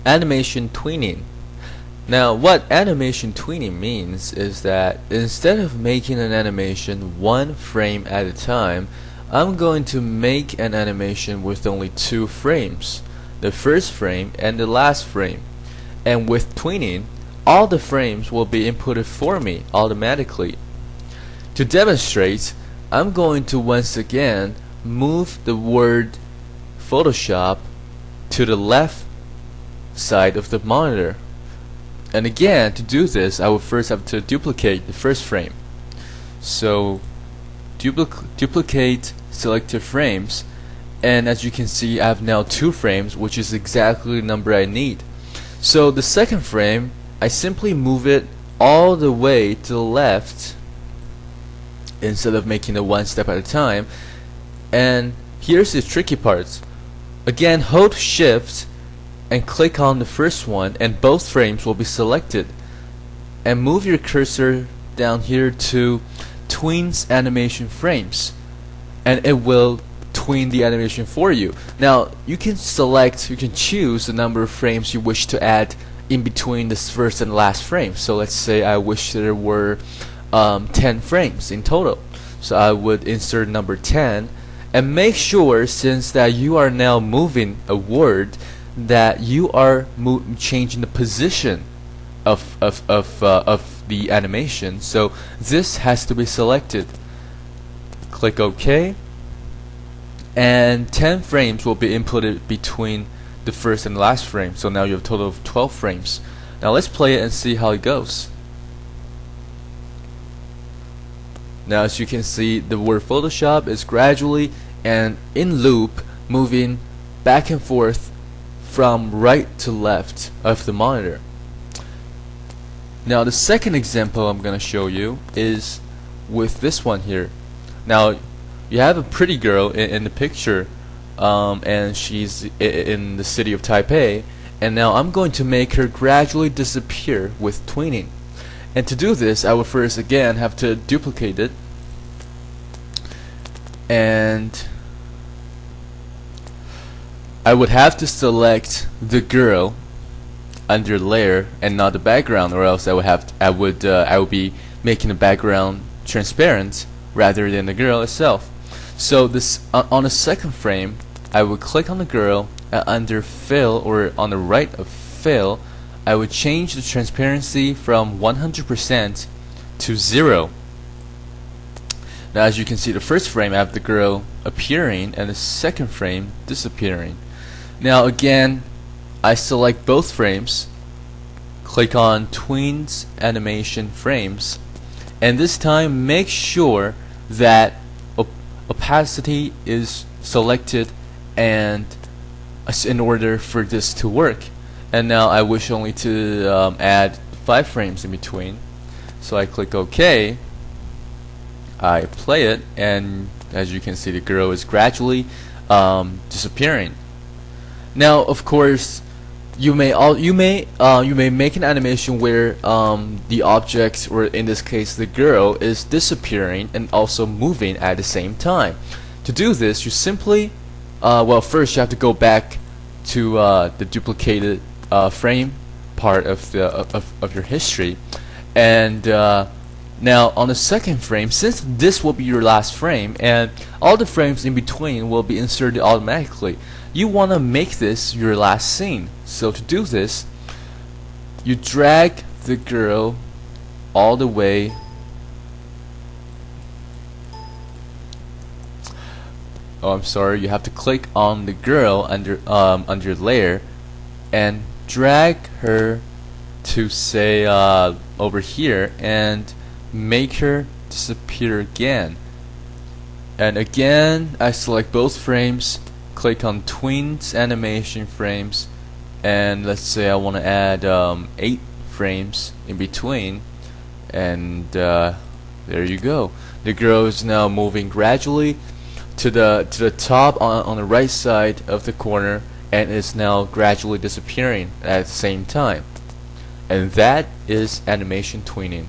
Animation tweening. Now, what animation tweening means is that instead of making an animation one frame at a time, I'm going to make an animation with only 2 frames, the first frame and the last frame. And with tweening, all the frames will be inputted for me automatically. To demonstrate, I'm going to once again move the word Photoshop to the left side of the monitor. And again, to do this, I will first have to duplicate the first frame. So duplicate selected frames, and as you can see, I have now 2 frames, which is exactly the number I need. So the second frame, I simply move it all the way to the left instead of making it one step at a time. And here's the tricky part. Again, hold Shift and click on the first one, and both frames will be selected. And move your cursor down here to Tweens Animation Frames, and it will tween the animation for you. Now you can choose the number of frames you wish to add in between this first and last frame. So let's say I wish there were 10 frames in total. So I would insert number 10, and make sure, since that you are now moving a word, that you are changing the position of the animation. So this has to be selected. Click OK, and 10 frames will be inputted between the first and last frame. So now you have a total of 12 frames. Now let's play it and see how it goes. Now as you can see, the word Photoshop is gradually and in loop moving back and forth from right to left of the monitor. Now the second example I'm going to show you is with this one here. Now you have a pretty girl in the picture, and she's in the city of Taipei, and now I'm going to make her gradually disappear with tweening. And to do this, I will first again have to duplicate it, and I would have to select the girl under layer and not the background, or else I would be making the background transparent rather than the girl itself. So this on the second frame, I would click on the girl, under fill, or on the right of fill, I would change the transparency from 100% to 0. Now as you can see, the first frame I have the girl appearing, and the second frame disappearing. Now again, I select both frames, click on Tweens Animation Frames, and this time make sure that opacity is selected, and in order for this to work. And now I wish only to add 5 frames in between, so I click OK, I play it, and as you can see, the girl is gradually disappearing. Now of course, you may make an animation where the object, or in this case the girl, is disappearing and also moving at the same time. To do this, you simply well, first you have to go back to the duplicated frame part of your history, and now on the second frame, since this will be your last frame and all the frames in between will be inserted automatically, you want to make this your last scene. So to do this, you drag the girl all the way you have to click on the girl under layer and drag her to say over here, and make her disappear again. And again, I select both frames, click on Tweens Animation Frames, and let's say I want to add 8 frames in between, and there you go. The girl is now moving gradually to the top on the right side of the corner, and is now gradually disappearing at the same time. And that is animation tweening.